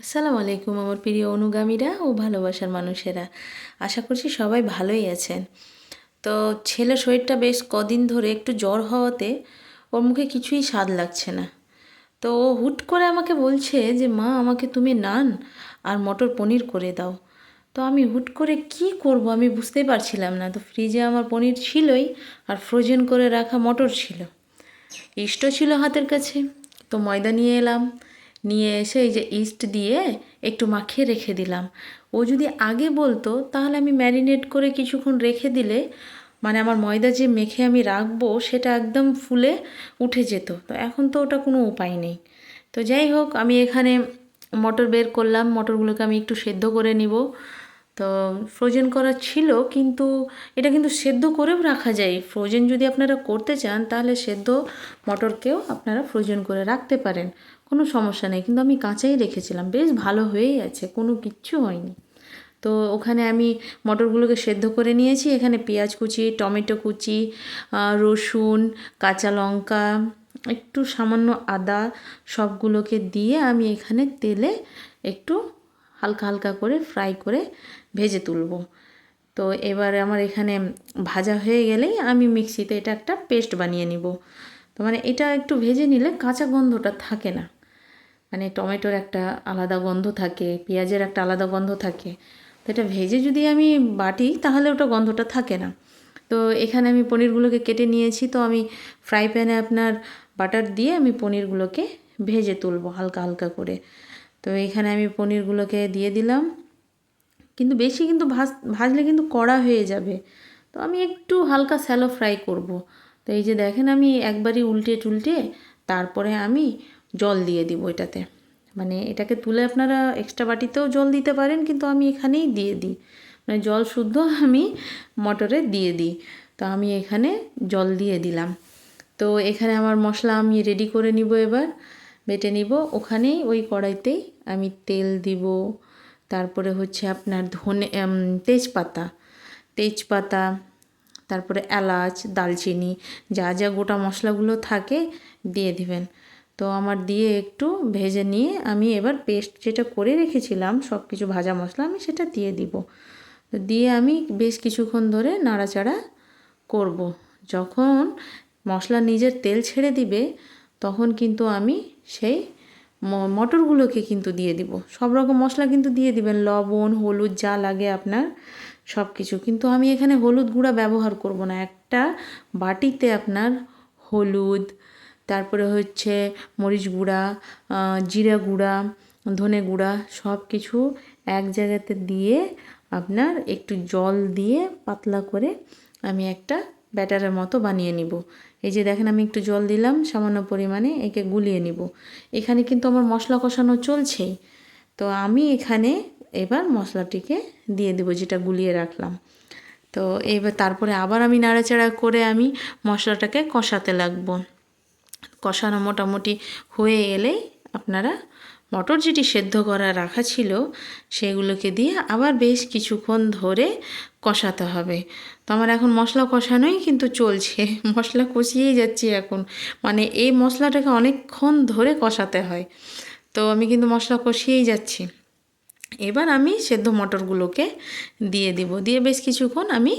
আসসালামু আলাইকুম আমার প্রিয় অনুগামীরা ও ভালোবাসার মানুষেরা। আশা করছি সবাই ভালোই আছেন। তো ছেলের শরীরটা বেশ কদিন ধরে একটু জ্বর হওয়াতে ওর মুখে কিছুই স্বাদ লাগছে না। তো ও হুট করে আমাকে বলছে যে মা আমাকে তুমি নান আর মটর পনির করে দাও। তো আমি হুট করে কি করব আমি বুঝতেই পারছিলাম না। তো ফ্রিজে আমার পনির ছিলই আর ফ্রোজেন করে রাখা মটর ছিল, ইস্টও ছিল হাতের কাছে। তো ময়দা নিয়ে এলাম, নিয়ে এসে এই যে ইস্ট দিয়ে একটু মাখিয়ে রেখে দিলাম। ও যদি আগে বলতো তাহলে আমি ম্যারিনেট করে কিছুক্ষণ রেখে দিলে মানে আমার ময়দা যে মেখে আমি রাখবো সেটা একদম ফুলে উঠে যেত। তো এখন তো ওটা কোনো উপায় নেই। তো যাই হোক, আমি এখানে মটর বের করলাম, মটরগুলোকে আমি একটু সেদ্ধ করে নিব। তো ফ্রোজেন করা ছিল, কিন্তু এটা কিন্তু সেদ্ধ করেও রাখা যায়। ফ্রোজেন যদি আপনারা করতে চান তাহলে সেদ্ধ মটরকেও আপনারা ফ্রোজেন করে রাখতে পারেন, কোনো সমস্যা নেই। কিন্তু আমি কাঁচাই রেখেছিলাম, বেশ ভালো হয়েই আছে, কোনো কিচ্ছু হয়নি। তো ওখানে আমি মটরগুলোকে সেদ্ধ করে নিয়েছি। এখানে পেঁয়াজ কুচি, টমেটো কুচি, রসুন, কাঁচা লঙ্কা, একটু সামান্য আদা, সবগুলোকে দিয়ে আমি এখানে তেলে একটু হালকা হালকা করে ফ্রাই করে ভেজে তুলব। তো এবারে আমার এখানে ভাজা হয়ে গেলেই আমি মিক্সিতে এটা একটা পেস্ট বানিয়ে নিব। তো মানে এটা একটু ভেজে নিলে কাঁচা গন্ধটা থাকে না। মানে টমেটোর একটা আলাদা গন্ধ থাকে, পেঁয়াজের একটা আলাদা গন্ধ থাকে। তো এটা ভেজে যদি আমি বাটি তাহলে ওটা গন্ধটা থাকে না। তো এখানে আমি পনিরগুলোকে কেটে নিয়েছি। তো আমি ফ্রাই প্যানে আপনার বাটার দিয়ে আমি পনিরগুলোকে ভেজে তুলবো হালকা হালকা করে। তো এখানে আমি পনিরগুলোকে দিয়ে দিলাম, কিন্তু বেশি কিন্তু ভাজলে কিন্তু কড়া হয়ে যাবে। তো আমি একটু হালকা স্যালো ফ্রাই করব। তো এই যে দেখেন আমি একবারই উল্টে টুলটে তারপরে আমি জল দিয়ে দিব এটাতে। মানে এটাকে তুলে আপনারা এক্সট্রা বাটিতেও জল দিতে পারেন, কিন্তু আমি এখানেই দিয়ে দিই, মানে জল শুদ্ধ আমি মটরে দিয়ে দিই। তো আমি এখানে জল দিয়ে দিলাম। তো এখানে আমার মশলা আমি রেডি করে নিব, এবার বেটে নিব। ওখানেই ওই কড়াইতেই আমি তেল দিব, তারপরে হচ্ছে আপনার তেজপাতা তেজপাতা, তারপরে এলাচ, দালচিনি, যা যা গোটা মশলাগুলো থাকে দিয়ে দিবেন। তো আমার দিয়ে একটু ভেজে নিয়ে আমি এবার পেস্ট যেটা করে রেখেছিলাম সব কিছু ভাজা মশলা আমি সেটা দিয়ে দিব। তো দিয়ে আমি বেশ কিছুক্ষণ ধরে নাড়াচাড়া করব। যখন মশলা নিজের তেল ছেড়ে দিবে তখন কিন্তু আমি সেই মটরগুলোকে কিন্তু দিয়ে দিব। সব রকম মশলা কিন্তু দিয়ে দিবেন, লবণ, হলুদ যা লাগে আপনার সব কিছু। কিন্তু আমি এখানে হলুদ গুঁড়া ব্যবহার করব না। একটা বাটিতে আপনার হলুদ, তারপরে হচ্ছে মরিচ গুঁড়া, জিরা গুঁড়া, ধনে গুঁড়া সব কিছু এক জায়গাতে দিয়ে আপনার একটু জল দিয়ে পাতলা করে আমি একটা ব্যাটারের মতো বানিয়ে নিব। এই যে দেখেন আমি একটু জল দিলাম সামান্য পরিমাণে, একে গুলিয়ে নিব। এখানে কিন্তু আমার মশলা কষানো চলছেই। তো আমি এখানে এবার মশলাটিকে দিয়ে দেবো যেটা গুলিয়ে রাখলাম। তো এবার তারপরে আবার আমি নাড়াচাড়া করে আমি মশলাটাকে কষাতে লাগবো। কষানো মোটামুটি হয়ে এলেই আপনারা মটর যেটি সেদ্ধ করা রাখা ছিল সেগুলোকে দিয়ে আবার বেশ কিছুক্ষণ ধরে কষাতে হবে। তো আমার এখন মশলা কষানোই কিন্তু চলছে, মশলা কষিয়েই যাচ্ছি এখন। মানে এই মশলাটাকে অনেকক্ষণ ধরে কষাতে হয়। তো আমি কিন্তু মশলা কষিয়েই যাচ্ছি। এবার আমি সেদ্ধ মটরগুলোকে দিয়ে দিব, দিয়ে বেশ কিছুক্ষণ আমি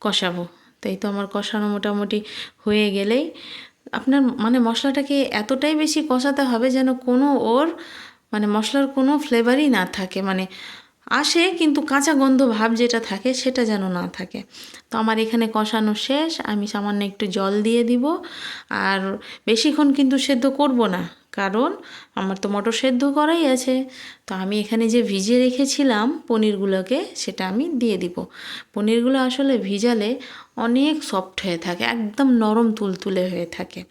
কষাবো। তাই তো আমার কষানো মোটামুটি হয়ে গেলেই আপনার মানে মশলাটাকে এতটাই বেশি কষাতে হবে যেন কোনো ওর মানে মশলার কোনো ফ্লেভারই না থাকে, মানে আসে কিন্তু কাঁচা গন্ধ ভাব যেটা থাকে সেটা যেন না থাকে। তো আমার এখানে কষানো শেষ, আমি সামান্য একটু জল দিয়ে দিব। আর বেশিক্ষণ কিন্তু সেদ্ধ করব না, কারণ আমার তো মটর সেদ্ধ করাই আছে। তো আমি এখানে যে ভিজিয়ে রেখেছিলাম পনিরগুলোকে সেটা আমি দিয়ে দিব। পনিরগুলো আসলে ভিজালে অনেক সফট হয়ে থাকে, একদম নরম তুলতুলে হয়ে থাকে।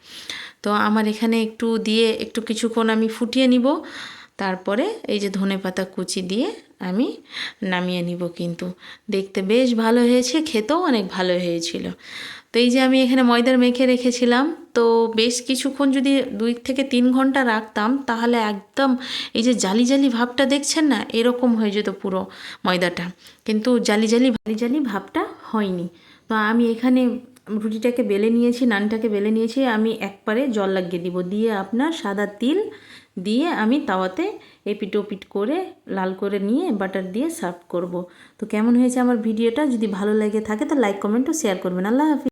তো আমার এখানে একটু দিয়ে একটু কিছুক্ষণ আমি ফুটিয়ে নিব। তারপরে এই যে ধনেপাতা কুচি দিয়ে আমি নামিয়ে নিব। কিন্তু দেখতে বেশ ভালো হয়েছে, খেতেও অনেক ভালো হয়েছিল। তো এই যে আমি এখানে ময়দার মেখে রেখেছিলাম, তো বেশ কিছুক্ষণ যদি 2 থেকে 3 ঘন্টা রাখতাম তাহলে একদম এই যে জালি জালি ভাবটা দেখছেন না, এরকম হয়ে যেত পুরো ময়দাটা। কিন্তু জালি জালি ভালি জালি ভাবটা হয়নি। তো আমি এখানে রুটিটাকে বেলে নিয়েছি, নানটাকে বেলে নিয়েছি। আমি একবারে জল লাগিয়ে দিব, দিয়ে আপনার সাদা তিল দিয়ে আমি তাওয়াতে এপিট ওপিট করে লাল করে নিয়ে বাটার দিয়ে সার্ভ করব। তো কেমন হয়েছে আমার ভিডিওটা? যদি ভালো লেগে থাকে তো লাইক কমেন্ট ও শেয়ার করবেন। আল্লাহ হাফিজ।